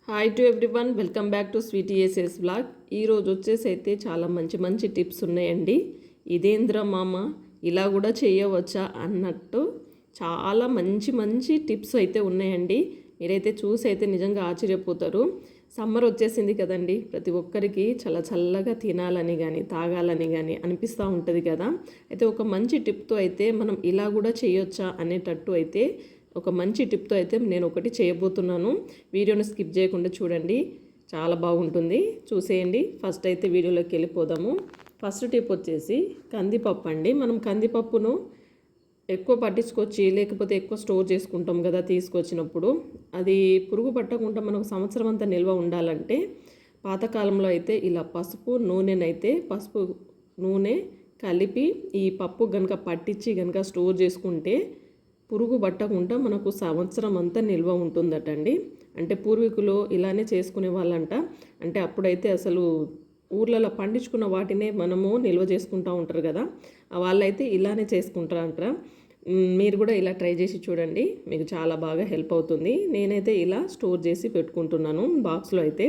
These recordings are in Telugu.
Hi to everyone, welcome back to Sweety SS blog. ఈరోజు వచ్చేసి అయితే చాలా మంచి మంచి టిప్స్ ఉన్నాయండి. ఇదేంద్ర మామ ఇలా కూడా చేయవచ్చా అన్నట్టు చాలా మంచి మంచి టిప్స్ అయితే ఉన్నాయండి. మీరైతే చూసి అయితే నిజంగా ఆశ్చర్యపోతారు. సమ్మర్ వచ్చేసింది కదండి, ప్రతి ఒక్కరికి చాలా చల్లగా తినాలని కానీ తాగాలని కానీ అనిపిస్తూ ఉంటుంది కదా. అయితే ఒక మంచి టిప్తో అయితే మనం ఇలా కూడా చేయొచ్చా అనేటట్టు అయితే ఒక మంచి టిప్తో అయితే నేను ఒకటి చేయబోతున్నాను. వీడియోని స్కిప్ చేయకుండా చూడండి, చాలా బాగుంటుంది, చూసేయండి. ఫస్ట్ అయితే వీడియోలోకి వెళ్ళిపోదాము. ఫస్ట్ టిప్ వచ్చేసి కందిపప్పు అండి. మనం కందిపప్పును ఎక్కువ పట్టించుకొచ్చి లేకపోతే ఎక్కువ స్టోర్ చేసుకుంటాం కదా తీసుకొచ్చినప్పుడు. అది పురుగు పట్టకుండా మనకు సంవత్సరం అంతా నిల్వ ఉండాలంటే పాతకాలంలో అయితే ఇలా పసుపు నూనె కలిపి ఈ పప్పు కనుక పట్టించి కనుక స్టోర్ చేసుకుంటే పురుగు పట్టకుండా మనకు సంవత్సరం అంతా నిల్వ ఉంటుందటండి. అంటే పూర్వీకులు ఇలానే చేసుకునే వాళ్ళంట. అంటే అప్పుడైతే అసలు ఊర్లలో పండించుకున్న వాటినే మనము నిల్వ చేసుకుంటూ ఉంటారు కదా, వాళ్ళైతే ఇలానే చేసుకుంటారంట. మీరు కూడా ఇలా ట్రై చేసి చూడండి, మీకు చాలా బాగా హెల్ప్ అవుతుంది. నేనైతే ఇలా స్టోర్ చేసి పెట్టుకుంటున్నాను బాక్స్లో. అయితే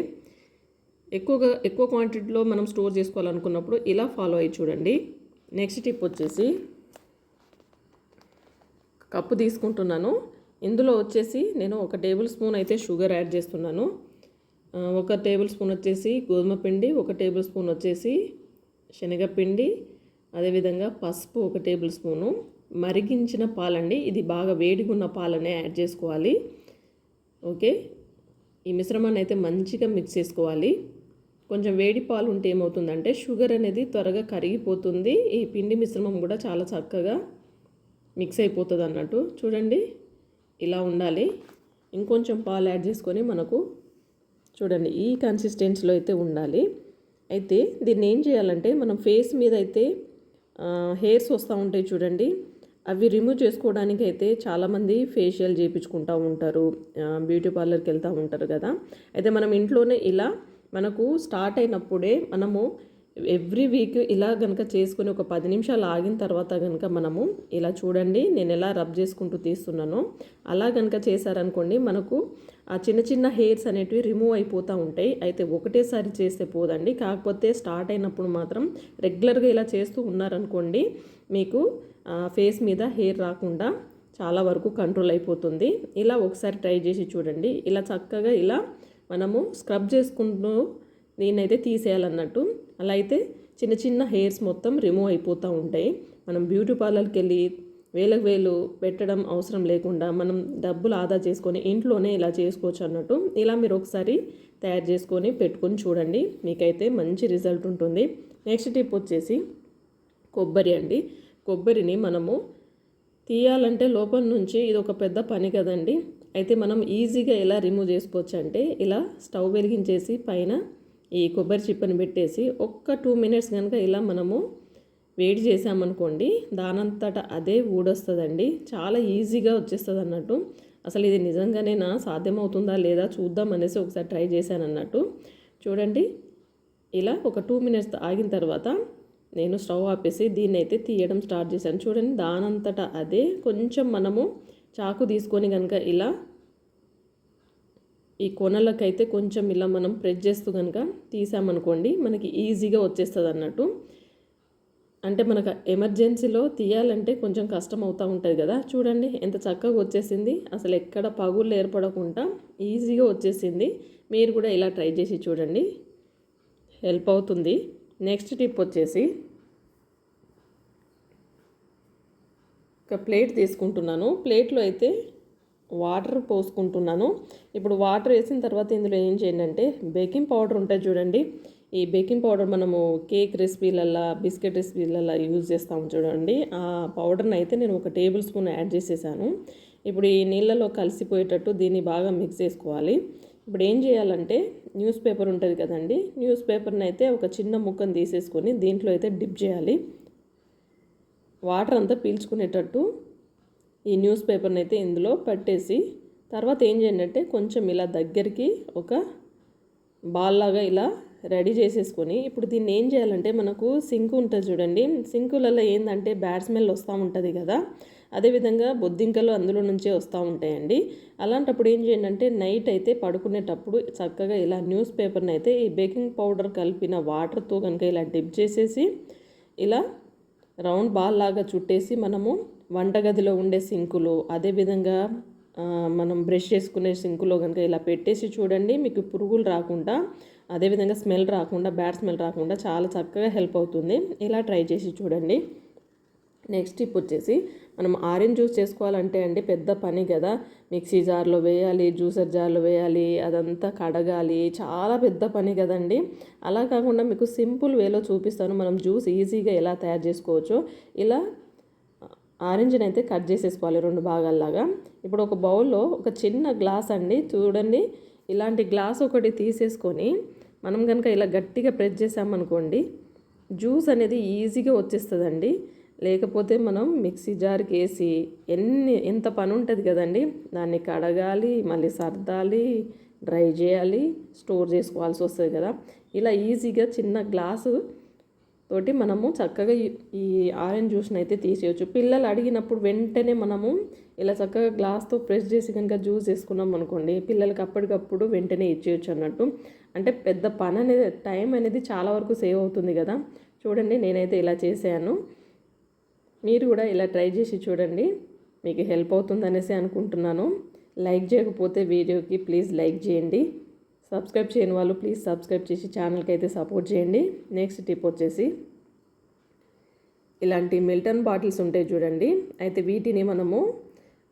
ఎక్కువ క్వాంటిటీలో మనం స్టోర్ చేసుకోవాలనుకున్నప్పుడు ఇలా ఫాలో అయ్యి చూడండి. నెక్స్ట్ టిప్ వచ్చేసి కప్పు తీసుకుంటున్నాను. ఇందులో వచ్చేసి నేను 1 టేబుల్ స్పూన్ అయితే షుగర్ యాడ్ చేస్తున్నాను. 1 టేబుల్ స్పూన్ వచ్చేసి గోధుమ పిండి, 1 టేబుల్ స్పూన్ వచ్చేసి శనగపిండి, అదేవిధంగా పసుపు 1 టేబుల్ స్పూను, మరిగించిన పాలండి. ఇది బాగా వేడిగా ఉన్న పాలనే యాడ్ చేసుకోవాలి. ఓకే, ఈ మిశ్రమాన్ని అయితే మంచిగా మిక్స్ చేసుకోవాలి. కొంచెం వేడి పాలు ఉంటే ఏమవుతుందంటే షుగర్ అనేది త్వరగా కరిగిపోతుంది. ఈ పిండి మిశ్రమం కూడా చాలా చక్కగా మిక్స్ అయిపోతుంది అన్నట్టు. చూడండి, ఇలా ఉండాలి. ఇంకొంచెం పాలు యాడ్ చేసుకొని మనకు చూడండి ఈ కన్సిస్టెన్సీలో అయితే ఉండాలి. అయితే దీన్ని ఏం చేయాలంటే మనం ఫేస్ మీద అయితే హెయిర్స్ వస్తూ ఉంటాయి చూడండి, అవి రిమూవ్ చేసుకోవడానికి అయితే చాలామంది ఫేషియల్ చేయించుకుంటూ ఉంటారు, బ్యూటీ పార్లర్కి వెళ్తూ ఉంటారు కదా. అయితే మనం ఇంట్లోనే ఇలా మనకు స్టార్ట్ అయినప్పుడే మనము ఎవ్రీ వీక్ ఇలా కనుక చేసుకుని ఒక 10 నిమిషాలు ఆగిన తర్వాత కనుక మనము ఇలా చూడండి, నేను ఎలా రబ్ చేసుకుంటూ తీస్తున్నానో అలా కనుక చేశారనుకోండి, మనకు ఆ చిన్న చిన్న హెయిర్స్ అనేటివి రిమూవ్ అయిపోతూ ఉంటాయి. అయితే ఒకటేసారి చేస్తే పోదండి, కాకపోతే స్టార్ట్ అయినప్పుడు మాత్రం రెగ్యులర్గా ఇలా చేస్తూ ఉన్నారనుకోండి, మీకు ఫేస్ మీద హెయిర్ రాకుండా చాలా వరకు కంట్రోల్ అయిపోతుంది. ఇలా ఒకసారి ట్రై చేసి చూడండి. ఇలా చక్కగా ఇలా మనము స్క్రబ్ చేసుకుంటూ దీన్నైతే తీసేయాలన్నట్టు. అలా అయితే చిన్న చిన్న హెయిర్స్ మొత్తం రిమూవ్ అయిపోతూ ఉంటాయి. మనం బ్యూటీ పార్లర్కి వెళ్ళి వేలకు వేలు పెట్టడం అవసరం లేకుండా మనం డబ్బులు ఆదా చేసుకొని ఇంట్లోనే ఇలా చేసుకోవచ్చు అన్నట్టు. ఇలా మీరు ఒకసారి తయారు చేసుకొని పెట్టుకొని చూడండి, మీకైతే మంచి రిజల్ట్ ఉంటుంది. నెక్స్ట్ టిప్ వచ్చేసి కొబ్బరి అండి. కొబ్బరిని మనము తీయాలంటే లోపల నుంచి ఇది ఒక పెద్ద పని కదండి. అయితే మనం ఈజీగా ఎలా రిమూవ్ చేసుకోవచ్చు అంటే ఇలా స్టవ్ వెలిగించేసి పైన ఈ కొబ్బరి చిప్పని పెట్టేసి 2 మినిట్స్ కనుక ఇలా మనము వేడి చేసామనుకోండి, దానంతట అదే ఊడొస్తుందండి. చాలా ఈజీగా వచ్చేస్తుంది అన్నట్టు. అసలు ఇది నిజంగానే సాధ్యమవుతుందా లేదా చూద్దాం అనేసి ఒకసారి ట్రై చేశాను అన్నట్టు. చూడండి, ఇలా ఒక 2 మినిట్స్ ఆగిన తర్వాత నేను స్టవ్ ఆపేసి దీన్ని అయితే తీయడం స్టార్ట్ చేశాను. చూడండి, దానంతట అదే కొంచెం మనము చాకు తీసుకొని కనుక ఇలా ఈ కొనలకైతే కొంచెం ఇలా మనం ప్రెస్ చేస్తూ కనుక తీసామనుకోండి, మనకి ఈజీగా వచ్చేస్తుంది అన్నట్టు. అంటే మనకు ఎమర్జెన్సీలో తీయాలంటే కొంచెం కష్టం అవుతూ ఉంటుంది కదా. చూడండి ఎంత చక్కగా వచ్చేసింది, అసలు ఎక్కడ పగుళ్ళు ఏర్పడకుండా ఈజీగా వచ్చేసింది. మీరు కూడా ఇలా ట్రై చేసి చూడండి, హెల్ప్ అవుతుంది. నెక్స్ట్ టిప్ వచ్చేసి ఒక ప్లేట్ తీసుకుంటున్నాను. ప్లేట్లో అయితే వాటర్ పోసుకుంటున్నాను. ఇప్పుడు వాటర్ వేసిన తర్వాత ఇందులో ఏం చేయండి అంటే బేకింగ్ పౌడర్ ఉంటుంది చూడండి. ఈ బేకింగ్ పౌడర్ మనము కేక్ రెసిపీలల్లో, బిస్కెట్ రెసిపీలల్లో యూజ్ చేస్తాము చూడండి. ఆ పౌడర్ని అయితే నేను 1 టేబుల్ స్పూన్ యాడ్ చేసేసాను. ఇప్పుడు ఈ నీళ్ళలో కలిసిపోయేటట్టు దీన్ని బాగా మిక్స్ చేసుకోవాలి. ఇప్పుడు ఏం చేయాలంటే న్యూస్ పేపర్ ఉంటుంది కదండి, న్యూస్ పేపర్ని అయితే ఒక చిన్న ముక్కను తీసేసుకొని దీంట్లో అయితే డిప్ చేయాలి. వాటర్ అంతా పీల్చుకునేటట్టు ఈ న్యూస్ పేపర్ని అయితే ఇందులో పట్టేసి తర్వాత ఏం చేయండి అంటే కొంచెం ఇలా దగ్గరికి ఒక బాల్ లాగా ఇలా రెడీ చేసేసుకొని ఇప్పుడు దీన్ని ఏం చేయాలంటే మనకు సింక్ ఉంటుంది చూడండి, సింకులలో ఏంటంటే బ్యాడ్ స్మెల్ వస్తూ ఉంటుంది కదా. అదేవిధంగా బొద్దింకలు అందులో నుంచే వస్తూ ఉంటాయండి. అలాంటప్పుడు ఏం చేయండి అంటే నైట్ అయితే పడుకునేటప్పుడు చక్కగా ఇలా న్యూస్ పేపర్ని అయితే ఈ బేకింగ్ పౌడర్ కలిపిన వాటర్తో కనుక ఇలా డిప్ చేసేసి ఇలా రౌండ్ బాల్ లాగా చుట్టేసి మనము వంటగదిలో ఉండే సింకులో అదేవిధంగా మనం బ్రష్ చేసుకునే సింకులో కనుక ఇలా పెట్టేసి చూడండి, మీకు పురుగులు రాకుండా అదేవిధంగా స్మెల్ రాకుండా బ్యాడ్ స్మెల్ రాకుండా చాలా చక్కగా హెల్ప్ అవుతుంది. ఇలా ట్రై చేసి చూడండి. నెక్స్ట్ టిప్ వచ్చేసి మనం ఆరెంజ్ జ్యూస్ చేసుకోవాలంటే అండి పెద్ద పని కదా. మిక్సీ జార్లో వేయాలి, జ్యూసర్ జార్లో వేయాలి, అదంతా కడగాలి, చాలా పెద్ద పని కదండి. అలా కాకుండా మీకు సింపుల్ వేలో చూపిస్తాను మనం జ్యూస్ ఈజీగా ఎలా తయారు చేసుకోవచ్చో. ఇలా ఆరెంజ్ని అయితే కట్ చేసేసుకోవాలి 2 భాగాల్లాగా. ఇప్పుడు ఒక బౌల్లో ఒక చిన్న గ్లాస్ అండి చూడండి, ఇలాంటి గ్లాస్ ఒకటి తీసేసుకొని మనం కనుక ఇలా గట్టిగా ప్రెస్ చేసామనుకోండి జ్యూస్ అనేది ఈజీగా వచ్చేస్తుందండి. లేకపోతే మనం మిక్సీ జార్కి వేసి ఎంత పని ఉంటుంది కదండి. దాన్ని కడగాలి, మళ్ళీ సర్దాలి, డ్రై చేయాలి, స్టోర్ చేసుకోవాల్సి వస్తుంది కదా. ఇలా ఈజీగా చిన్న గ్లాసు తోటి మనము చక్కగా ఈ ఆరెంజ్ జ్యూస్ని అయితే తీసేయచ్చు. పిల్లలు అడిగినప్పుడు వెంటనే మనము ఇలా చక్కగా గ్లాస్తో ప్రెస్ చేసి కనుక జ్యూస్ వేసుకున్నాం అనుకోండి, పిల్లలకి అప్పటికప్పుడు వెంటనే ఇచ్చేయచ్చు అన్నట్టు. అంటే పెద్ద పని అనేది టైం అనేది చాలా వరకు సేవ్ అవుతుంది కదా. చూడండి నేనైతే ఇలా చేశాను, మీరు కూడా ఇలా ట్రై చేసి చూడండి, మీకు హెల్ప్ అవుతుందనేసి అనుకుంటున్నాను. లైక్ చేయకపోతే వీడియోకి ప్లీజ్ లైక్ చేయండి. సబ్స్క్రైబ్ చేయని వాళ్ళు ప్లీజ్ సబ్స్క్రైబ్ చేసి ఛానల్కి అయితే సపోర్ట్ చేయండి. నెక్స్ట్ టిప్ వచ్చేసి ఇలాంటి మిల్టన్ బాటిల్స్ ఉంటాయి చూడండి, అయితే వీటిని మనము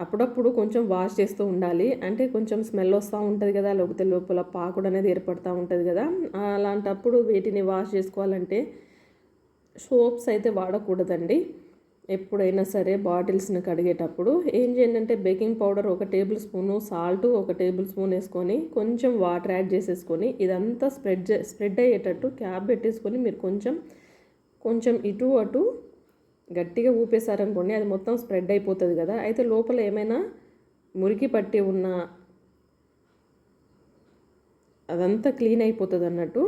అప్పుడప్పుడు కొంచెం వాష్ చేస్తూ ఉండాలి. అంటే కొంచెం స్మెల్ వస్తూ ఉంటుంది కదా, లేకపోతే లోపల పాకుడు అనేది ఏర్పడుతూ ఉంటుంది కదా. అలాంటప్పుడు వీటిని వాష్ చేసుకోవాలంటే సోప్స్ అయితే వాడకూడదండి. ఎప్పుడైనా సరే బాటిల్స్ని కడిగేటప్పుడు ఏం చేయండి అంటే baking powder 1 table spoon, salt 1 table spoon వేసుకొని కొంచెం వాటర్ యాడ్ చేసేసుకొని ఇదంతా స్ప్రెడ్ అయ్యేటట్టు క్యాప్ పెట్టేసుకొని మీరు కొంచెం ఇటు అటు గట్టిగా ఊపేశారనుకోండి అది మొత్తం స్ప్రెడ్ అయిపోతుంది కదా. అయితే లోపల ఏమైనా మురికి పట్టి ఉన్న అదంతా క్లీన్ అయిపోతుంది అన్నట్టు.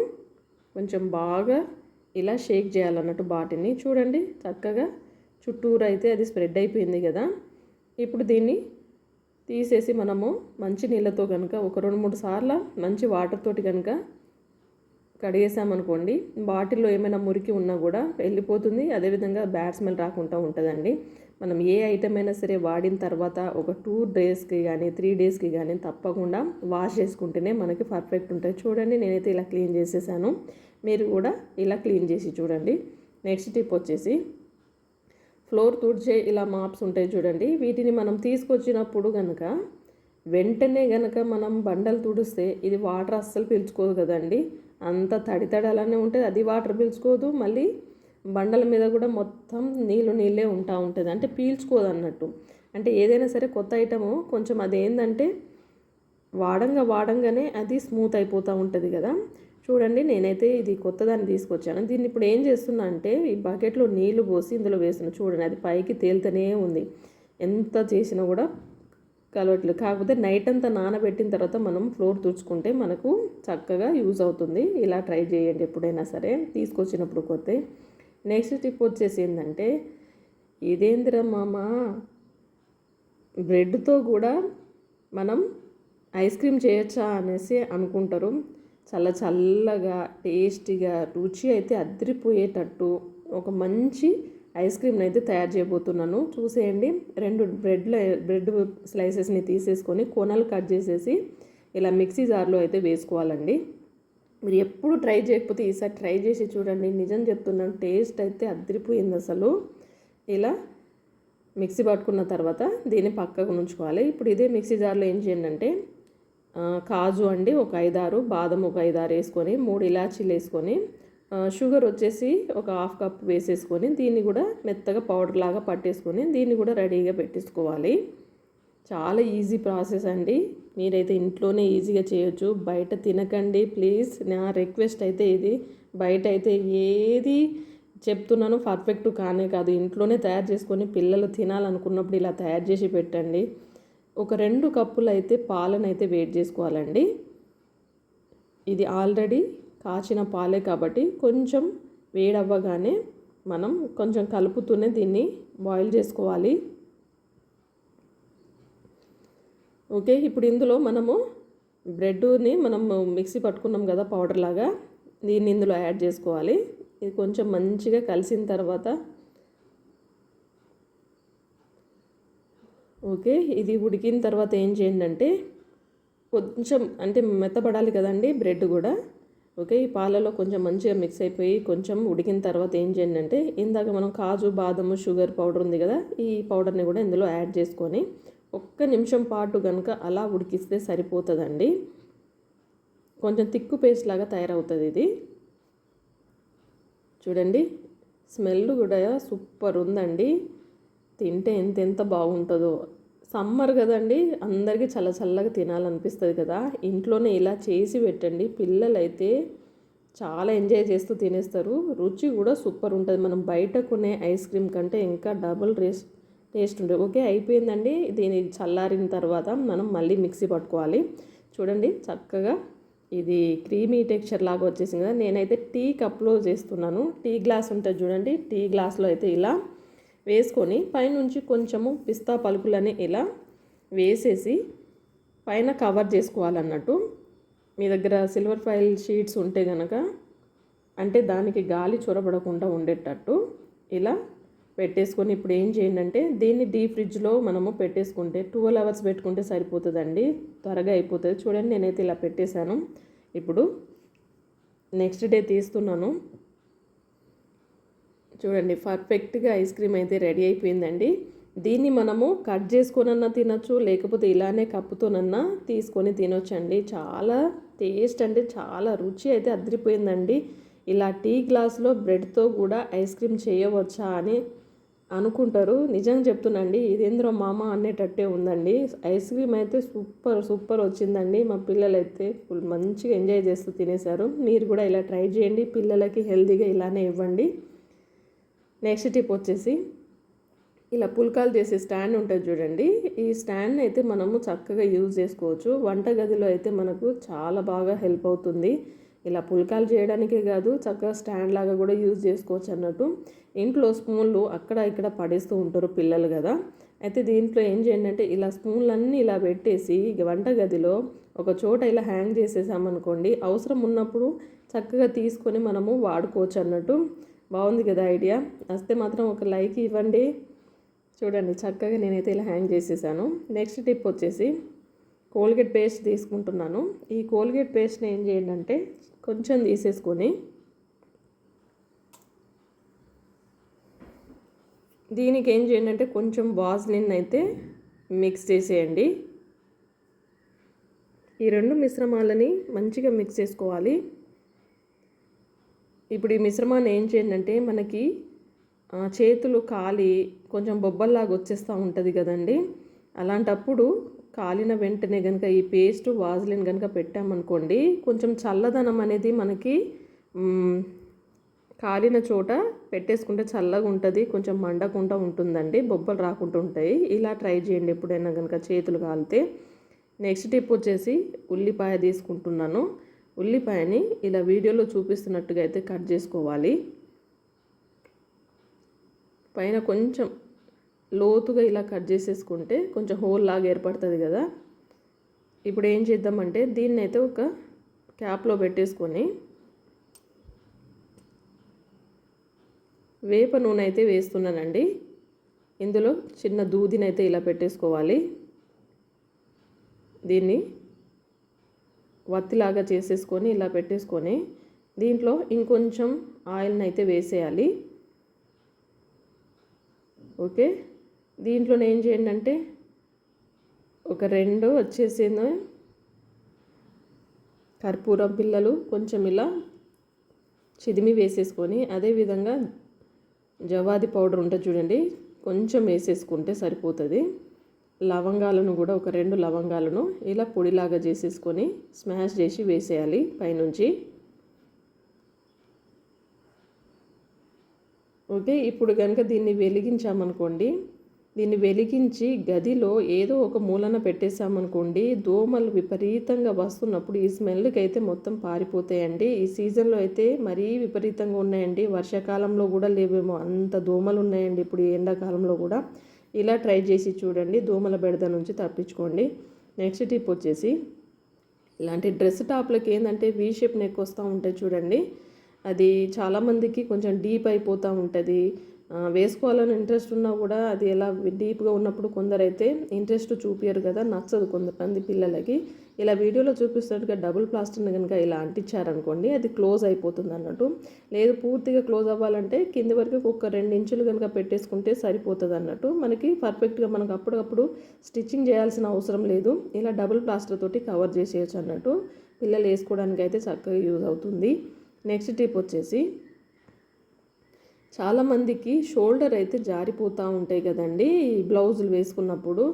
కొంచెం బాగా ఇలా షేక్ చేయాలన్నట్టు బాటిల్ని. చూడండి చక్కగా చుట్టూరు అయితే అది స్ప్రెడ్ అయిపోయింది కదా. ఇప్పుడు దీన్ని తీసేసి మనము మంచి నీళ్ళతో కనుక ఒక 2-3 సార్లు మంచి వాటర్ తోటి కనుక కడిగేసామనుకోండి బాటిల్లో ఏమైనా మురికి ఉన్నా కూడా వెళ్ళిపోతుంది. అదేవిధంగా బ్యాడ్ స్మెల్ రాకుండా ఉంటుందండి. మనం ఏ ఐటమ్ అయినా సరే వాడిన తర్వాత ఒక 2 డేస్కి కానీ 3 డేస్కి కానీ తప్పకుండా వాష్ చేసుకుంటేనే మనకి పర్ఫెక్ట్ ఉంటుంది. చూడండి నేనైతే ఇలా క్లీన్ చేసేసాను, మీరు కూడా ఇలా క్లీన్ చేసి చూడండి. నెక్స్ట్ టిప్ వచ్చేసి ఫ్లోర్ తుడిచే ఇలా మాప్స్ ఉంటాయి చూడండి, వీటిని మనం తీసుకొచ్చినప్పుడు కనుక వెంటనే కనుక మనం బండలు తుడిస్తే ఇది వాటర్ అస్సలు పీల్చుకోదు కదండి. అంత తడి అలానే ఉంటుంది, అది వాటర్ పీల్చుకోదు. మళ్ళీ బండల మీద కూడా మొత్తం నీళ్ళే ఉంటుంది, అంటే పీల్చుకోదు అన్నట్టు. అంటే ఏదైనా సరే కొత్త ఐటము కొంచెం అదేంటంటే వాడంగానే అది స్మూత్ అయిపోతూ ఉంటుంది కదా. చూడండి నేనైతే ఇది కొత్తదాన్ని తీసుకొచ్చాను. దీన్ని ఇప్పుడు ఏం చేస్తున్నా అంటే ఈ బకెట్లో నీళ్లు పోసి ఇందులో వేస్తున్నా. చూడండి అది పైకి తేలుతూనే ఉంది, ఎంత చేసినా కూడా కలవట్లేదు. కాకపోతే నైట్ అంతా నానబెట్టిన తర్వాత మనం ఫ్లోర్ తుడుచుకుంటే మనకు చక్కగా యూజ్ అవుతుంది. ఇలా ట్రై చేయండి ఎప్పుడైనా సరే తీసుకొచ్చినప్పుడు కొత్త. నెక్స్ట్ టిప్ వచ్చేసి ఏంటంటే ఇదేంద్ర మామ బ్రెడ్తో కూడా మనం ఐస్ క్రీమ్ చేయొచ్చా అనేసి అనుకుంటారు. చాలా చల్లగా టేస్టీగా రుచి అయితే అదిరిపోయేటట్టు ఒక మంచి ఐస్ క్రీమ్ని అయితే తయారు చేయబోతున్నాను. చూసేయండి, 2 బ్రెడ్ స్లైసెస్ని తీసేసుకొని కొనలు కట్ చేసేసి ఇలా మిక్సీ జార్లో అయితే వేసుకోవాలండి. మీరు ఎప్పుడు ట్రై చేయకపోతే ఈసారి ట్రై చేసి చూడండి, నిజం చెప్తున్నాను టేస్ట్ అయితే అదిరిపోయింది అసలు. ఇలా మిక్సీ పట్టుకున్న తర్వాత దీన్ని పక్కకు ఉంచుకోవాలి. ఇప్పుడు ఇదే మిక్సీ జార్లో ఏం చేయండి అంటే కాజు అండి ఒక 5-6, బాదం ఒక 5-6 వేసుకొని 3 ఇలాచీలు వేసుకొని షుగర్ వచ్చేసి ఒక 1/2 కప్ వేసేసుకొని దీన్ని కూడా మెత్తగా పౌడర్ లాగా పట్టేసుకొని దీన్ని కూడా రెడీగా పెట్టేసుకోవాలి. చాలా ఈజీ ప్రాసెస్ అండి, మీరైతే ఇంట్లోనే ఈజీగా చేయొచ్చు. బయట తినకండి ప్లీజ్, నా రిక్వెస్ట్ అయితే ఇది. బయట అయితే ఏది చెప్తున్నాను పర్ఫెక్ట్ కానే కాదు, ఇంట్లోనే తయారు చేసుకొని పిల్లలు తినాలనుకున్నప్పుడు ఇలా తయారు చేసి పెట్టండి. ఒక 2 కప్పులు అయితే పాలను అయితే వేడి చేసుకోవాలండి. ఇది ఆల్రెడీ కాచిన పాలే కాబట్టి కొంచెం వేడవ్వగానే మనం కొంచెం కలుపుతూనే దీన్ని బాయిల్ చేసుకోవాలి. ఓకే, ఇప్పుడు ఇందులో మనము బ్రెడ్ని మిక్సీ పట్టుకున్నాం కదా పౌడర్ లాగా, దీన్ని ఇందులో యాడ్ చేసుకోవాలి. ఇది కొంచెం మంచిగా కలిసిన తర్వాత ఓకే, ఇది ఉడికిన తర్వాత ఏం చేయండి అంటే కొంచెం అంటే మెత్తబడాలి కదండి బ్రెడ్ కూడా. ఓకే, ఈ పాలలో కొంచెం మంచిగా మిక్స్ అయిపోయి కొంచెం ఉడికిన తర్వాత ఏం చేయండి అంటే ఇందాక మనం కాజు బాదము షుగర్ పౌడర్ ఉంది కదా, ఈ పౌడర్ని కూడా ఇందులో యాడ్ చేసుకొని ఒక్క నిమిషం పాటు కనుక అలా ఉడికిస్తే సరిపోతుందండి. కొంచెం తిక్కు పేస్ట్ లాగా తయారవుతుంది ఇది. చూడండి, స్మెల్ కూడా సూపర్ ఉందండి. తింటే ఎంత బాగుంటుందో. సమ్మర్ కదండి, అందరికీ చల్ల చల్లగా తినాలనిపిస్తుంది కదా. ఇంట్లోనే ఇలా చేసి పెట్టండి, పిల్లలైతే చాలా ఎంజాయ్ చేస్తూ తినేస్తారు. రుచి కూడా సూపర్ ఉంటుంది. మనం బయట కొనే ఐస్ క్రీమ్ కంటే ఇంకా డబుల్ టేస్ట్ ఉంటుంది. ఓకే, అయిపోయిందండి. దీని చల్లారిన తర్వాత మనం మళ్ళీ మిక్సీ పట్టుకోవాలి. చూడండి, చక్కగా ఇది క్రీమీ టెక్స్చర్ లాగా వచ్చేసింది కదా. నేనైతే టీ కప్లో చేస్తున్నాను. టీ గ్లాస్ ఉంటుంది చూడండి, టీ గ్లాస్లో అయితే ఇలా వేసుకొని పైనుంచి కొంచెము పిస్తా పలుకులని ఇలా వేసేసి పైన కవర్ చేసుకోవాలన్నట్టు. మీ దగ్గర సిల్వర్ ఫాయిల్ షీట్స్ ఉంటే కనుక, అంటే దానికి గాలి చొరబడకుండా ఉండేటట్టు ఇలా పెట్టేసుకొని ఇప్పుడు ఏం చేయండి అంటే దీన్ని డీప్ ఫ్రిడ్జ్లో మనము పెట్టేసుకుంటే 12 అవర్స్ పెట్టుకుంటే సరిపోతుందండి, త్వరగా అయిపోతుంది. చూడండి, నేనైతే ఇలా పెట్టేశాను. ఇప్పుడు నెక్స్ట్ డే తీస్తున్నాను. చూడండి, పర్ఫెక్ట్గా ఐస్ క్రీమ్ అయితే రెడీ అయిపోయిందండి. దీన్ని మనము కట్ చేసుకొనన్నా తినొచ్చు, లేకపోతే ఇలానే కప్పుతోనన్నా తీసుకొని తినొచ్చండి. చాలా టేస్ట్ అంటే చాలా రుచి అయితే అదిరిపోయిందండి. ఇలా టీ గ్లాస్లో బ్రెడ్తో కూడా ఐస్ క్రీమ్ చేయవచ్చా అని అనుకుంటారు. నిజంగా చెప్తున్నాండి, ఇదేంద్రో మామ అనేటట్టే ఉందండి. ఐస్ క్రీమ్ అయితే సూపర్ వచ్చిందండి. మా పిల్లలు అయితే ఫుల్ మంచిగా ఎంజాయ్ చేస్తూ తినేశారు. మీరు కూడా ఇలా ట్రై చేయండి, పిల్లలకి హెల్తీగా ఇలానే ఇవ్వండి. నెక్స్ట్ టిప్ వచ్చేసి ఇలా పుల్కాలు చేసే స్టాండ్ ఉంటుంది చూడండి. ఈ స్టాండ్ అయితే మనము చక్కగా యూజ్ చేసుకోవచ్చు. వంటగదిలో అయితే మనకు చాలా బాగా హెల్ప్ అవుతుంది. ఇలా పుల్కాలు చేయడానికే కాదు, చక్కగా స్టాండ్ లాగా కూడా యూజ్ చేసుకోవచ్చు అన్నట్టు. ఇంట్లో స్పూన్లు అక్కడ ఇక్కడ పడేస్తూ ఉంటారు పిల్లలు కదా. అయితే దీంట్లో ఏం చేయండి అంటే ఇలా స్పూన్లన్నీ ఇలా పెట్టేసి వంటగదిలో ఒక చోట ఇలా హ్యాంగ్ చేసేసామనుకోండి, అవసరం ఉన్నప్పుడు చక్కగా తీసుకొని మనము వాడుకోవచ్చు అన్నట్టు. బాగుంది కదా ఐడియా. వస్తే మాత్రం ఒక లైక్ ఇవ్వండి. చూడండి, చక్కగా నేనైతే ఇలా హ్యాంగ్ చేసేసాను. నెక్స్ట్ టిప్ వచ్చేసి కోల్గేట్ పేస్ట్ తీసుకుంటున్నాను. ఈ కోల్గేట్ పేస్ట్ని ఏం చేయండి అంటే కొంచెం తీసేసుకొని దీనికి ఏం చేయండి అంటే కొంచెం వాజ్లిన్ అయితే మిక్స్ చేసేయండి. ఈ రెండు మిశ్రమాలని మంచిగా మిక్స్ చేసుకోవాలి. ఇప్పుడు ఈ మిశ్రమాన్ని ఏం చేయండి అంటే మనకి చేతులు కాలి కొంచెం బొబ్బల్లాగా వచ్చేస్తూ ఉంటుంది కదండి. అలాంటప్పుడు కాలిన వెంటనే కనుక ఈ పేస్ట్ వాజ్లిన్ కనుక పెట్టామనుకోండి, కొంచెం చల్లదనం అనేది మనకి కాలిన చోట పెట్టేసుకుంటే చల్లగా ఉంటుంది, కొంచెం మండకుండా ఉంటుందండి, బొబ్బలు రాకుండా ఉంటాయి. ఇలా ట్రై చేయండి ఎప్పుడైనా కనుక చేతులు కాలితే. నెక్స్ట్ టిప్ వచ్చేసి ఉల్లిపాయ తీసుకుంటున్నాను. ఉల్లిపాయని ఇలా వీడియోలో చూపిస్తున్నట్టుగా అయితే కట్ చేసుకోవాలి. పైన కొంచెం లోతుగా ఇలా కట్ చేసేసుకుంటే కొంచెం హోల్ లాగా ఏర్పడుతుంది కదా. ఇప్పుడు ఏం చేద్దామంటే దీన్ని అయితే ఒక క్యాప్లో పెట్టేసుకొని వేప నూనె అయితే వేస్తున్నానండి. ఇందులో చిన్న దూదినైతే ఇలా పెట్టేసుకోవాలి. దీన్ని వత్తిలాగా చేసేసుకొని ఇలా పెట్టేసుకొని దీంట్లో ఇంకొంచెం ఆయిల్ని అయితే వేసేయాలి. ఓకే, దీంట్లో ఏం చేయండి అంటే ఒక 2 వచ్చేసింది కర్పూరం పిల్లలు కొంచెం ఇలా చిదిమి వేసేసుకొని, అదేవిధంగా జవాది పౌడర్ ఉంటుంది చూడండి, కొంచెం వేసేసుకుంటే సరిపోతుంది. లవంగాలను కూడా ఒక 2 లవంగాలను ఇలా పొడిలాగా చేసేసుకొని స్మాష్ చేసి వేసేయాలి పైనుంచి. ఓకే, ఇప్పుడు కనుక దీన్ని వెలిగించామనుకోండి, దీన్ని వెలిగించి గదిలో ఏదో ఒక మూలన పెట్టేసామనుకోండి, దోమలు విపరీతంగా వస్తున్నప్పుడు ఈ స్మెల్కి అయితే మొత్తం పారిపోతాయండి. ఈ సీజన్లో అయితే మరీ విపరీతంగా ఉన్నాయండి. వర్షాకాలంలో కూడా లేవేమో అంత దోమలు ఉన్నాయండి ఇప్పుడు ఈ ఎండాకాలంలో కూడా. ఇలా ట్రై చేసి చూడండి, దోమల బెడద నుంచి తప్పించుకోండి. నెక్స్ట్ టిప్ వచ్చేసి ఇలాంటి డ్రెస్ టాప్లకి ఏంటంటే వీ షేప్ నెక్ వస్తూ ఉంటాయి చూడండి. అది చాలామందికి కొంచెం డీప్ అయిపోతూ ఉంటుంది. వేసుకోవాలని ఇంట్రెస్ట్ ఉన్నా కూడా అది ఎలా డీప్గా ఉన్నప్పుడు కొందరైతే ఇంట్రెస్ట్ చూపించరు కదా, నచ్చదు కొంతమంది పిల్లలకి. ఇలా వీడియోలో చూపిస్తున్నట్టుగా డబుల్ ప్లాస్టర్ని కనుక ఇలా అంటించారనుకోండి అది క్లోజ్ అయిపోతుంది అన్నట్టు. లేదు పూర్తిగా క్లోజ్ అవ్వాలంటే కింది వరకు ఒక 2 ఇంచులు కనుక పెట్టేసుకుంటే సరిపోతుంది అన్నట్టు. మనకి పర్ఫెక్ట్గా మనకు అప్పటికప్పుడు స్టిచ్చింగ్ చేయాల్సిన అవసరం లేదు. ఇలా డబుల్ ప్లాస్టర్ తోటి కవర్ చేసేయచ్చు అన్నట్టు. పిల్లలు వేసుకోవడానికి అయితే చక్కగా యూజ్ అవుతుంది. నెక్స్ట్ టిప్ వచ్చేసి చాలామందికి షోల్డర్ అయితే జారిపోతూ ఉంటాయి కదండి బ్లౌజులు వేసుకున్నప్పుడు.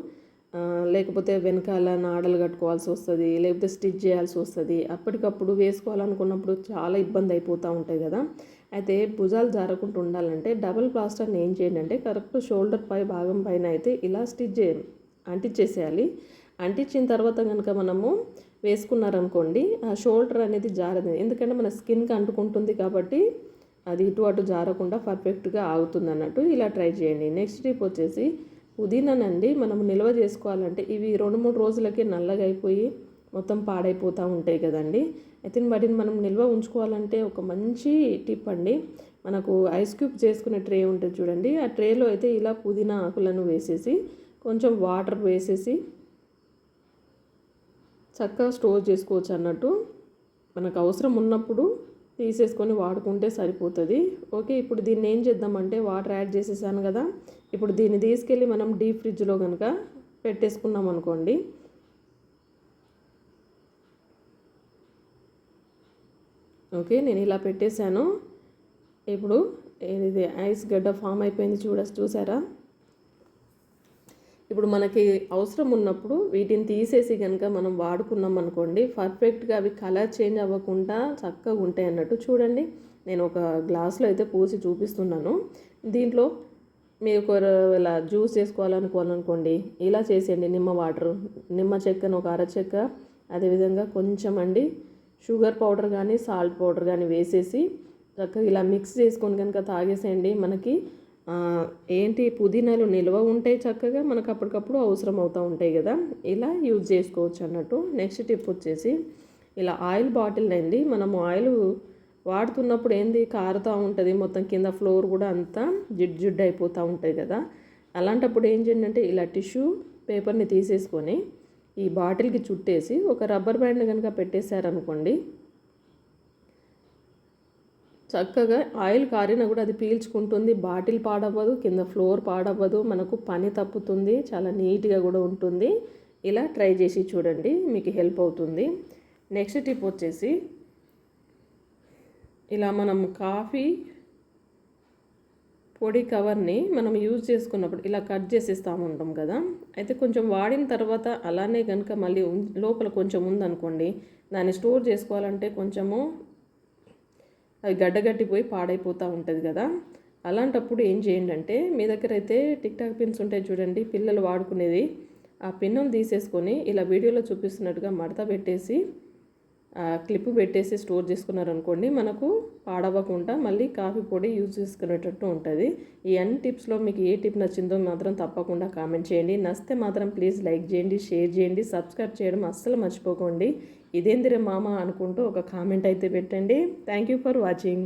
లేకపోతే వెనకాల నాడలు కట్టుకోవాల్సి వస్తుంది, లేకపోతే స్టిచ్ చేయాల్సి వస్తుంది. అప్పటికప్పుడు వేసుకోవాలనుకున్నప్పుడు చాలా ఇబ్బంది అయిపోతూ ఉంటాయి కదా. అయితే భుజాలు జారకుండా ఉండాలంటే డబుల్ ప్లాస్టర్ని ఏం చేయండి అంటే కరెక్ట్ షోల్డర్ పై భాగం పైన అయితే ఇలా అంటించేసేయాలి. అంటించిన తర్వాత కనుక మనము వేసుకున్నారనుకోండి ఆ షోల్డర్ అనేది జారదు. ఎందుకంటే మన స్కిన్కి అంటుకుంటుంది కాబట్టి అది ఇటు అటు జారకుండా పర్ఫెక్ట్గా ఆగుతుంది అన్నట్టు. ఇలా ట్రై చేయండి. నెక్స్ట్ టిప్ వచ్చేసి పుదీనానండి మనం నిల్వ చేసుకోవాలంటే ఇవి 2-3 రోజులకే నల్లగా అయిపోయి మొత్తం పాడైపోతూ ఉంటాయి కదండి. అయితే వాటిని మనం నిల్వ ఉంచుకోవాలంటే ఒక మంచి టిప్ అండి. మనకు ఐస్ క్యూబ్ చేసుకునే ట్రే ఉంటుంది చూడండి, ఆ ట్రేలో అయితే ఇలా పుదీనా ఆకులను వేసేసి కొంచెం వాటర్ వేసేసి చక్కగా స్టోర్ చేసుకోవచ్చు అన్నట్టు. మనకు అవసరం ఉన్నప్పుడు తీసేసుకొని వాడుకుంటే సరిపోతుంది. ఓకే, ఇప్పుడు దీన్ని ఏం చేద్దామంటే వాటర్ యాడ్ చేసేసాను కదా, ఇప్పుడు దీన్ని తీసుకెళ్ళి మనం డీప్ ఫ్రిడ్జ్లో కనుక పెట్టేసుకున్నాం అనుకోండి. ఓకే, నేను ఇలా పెట్టేశాను. ఇప్పుడు ఇది ఐస్ గడ్డ ఫామ్ అయిపోయింది చూసారా. ఇప్పుడు మనకి అవసరం ఉన్నప్పుడు వీటిని తీసేసి కనుక మనం వాడుకున్నాం అనుకోండి పర్ఫెక్ట్గా అవి కలర్ చేంజ్ అవ్వకుండా చక్కగా ఉంటాయి అన్నట్టు. చూడండి నేను ఒక గ్లాస్లో అయితే పూసి చూపిస్తున్నాను. దీంట్లో మీరు ఇలా జ్యూస్ చేసుకోవాలనుకోవాలనుకోండి ఇలా చేసేయండి. నిమ్మ చెక్కను ఒక అరచెక్క, అదేవిధంగా కొంచెం అండి షుగర్ పౌడర్ కానీ సాల్ట్ పౌడర్ కానీ వేసేసి చక్కగా ఇలా మిక్స్ చేసుకొని కనుక తాగేసేయండి. మనకి పుదీనాలు నిల్వ ఉంటాయి చక్కగా, మనకు అప్పటికప్పుడు అవసరం అవుతూ ఉంటాయి కదా, ఇలా యూజ్ చేసుకోవచ్చు అన్నట్టు. నెక్స్ట్ టిప్ వచ్చేసి ఇలా ఆయిల్ బాటిల్ అండి, మనము ఆయిల్ వాడుతున్నప్పుడు కారుతూ ఉంటుంది మొత్తం కింద ఫ్లోర్ కూడా అంతా జిడ్డు అయిపోతూ ఉంటుంది కదా. అలాంటప్పుడు ఏం చేయండి అంటే ఇలా టిష్యూ పేపర్ని తీసేసుకొని ఈ బాటిల్కి చుట్టేసి ఒక రబ్బర్ బ్యాండ్ కనుక పెట్టేశారనుకోండి చక్కగా ఆయిల్ కారినా కూడా అది పీల్చుకుంటుంది, బాటిల్ పాడవ్వదు, కింద ఫ్లోర్ పాడవ్వదు, మనకు పని తప్పుతుంది, చాలా నీట్గా కూడా ఉంటుంది. ఇలా ట్రై చేసి చూడండి, మీకు హెల్ప్ అవుతుంది. నెక్స్ట్ టిప్ వచ్చేసి ఇలా మనం కాఫీ పొడి కవర్ని మనం యూజ్ చేసుకున్నప్పుడు ఇలా కట్ చేసేస్తూ ఉంటాం కదా. అయితే కొంచెం వాడిన తర్వాత అలానే కనుక మళ్ళీ లోపల కొంచెం ఉందనుకోండి, దాన్ని స్టోర్ చేసుకోవాలంటే కొంచెము అది గడ్డగట్టిపోయి పాడైపోతూ ఉంటుంది కదా. అలాంటప్పుడు ఏం చేయండి అంటే మీ దగ్గర అయితే టిక్ టాక్ పిన్స్ ఉంటాయి చూడండి పిల్లలు వాడుకునేది, ఆ పిన్నులు తీసేసుకొని ఇలా వీడియోలో చూపిస్తున్నట్టుగా మడత పెట్టేసి క్లిప్ పెట్టేసి స్టోర్ చేసుకున్నారనుకోండి మనకు పాడవకుండా మళ్ళీ కాఫీ పొడి యూజ్ చేసుకునేటట్టు ఉంటుంది. ఈ అన్ని టిప్స్లో మీకు ఏ టిప్ నచ్చిందో మాత్రం తప్పకుండా కామెంట్ చేయండి. నచ్చితే మాత్రం ప్లీజ్ లైక్ చేయండి, షేర్ చేయండి, సబ్స్క్రైబ్ చేయడం అస్సలు మర్చిపోకండి. ఇదేందిరే మామ అనుకుంటూ ఒక కామెంట్ అయితే పెట్టండి. Thank you for watching.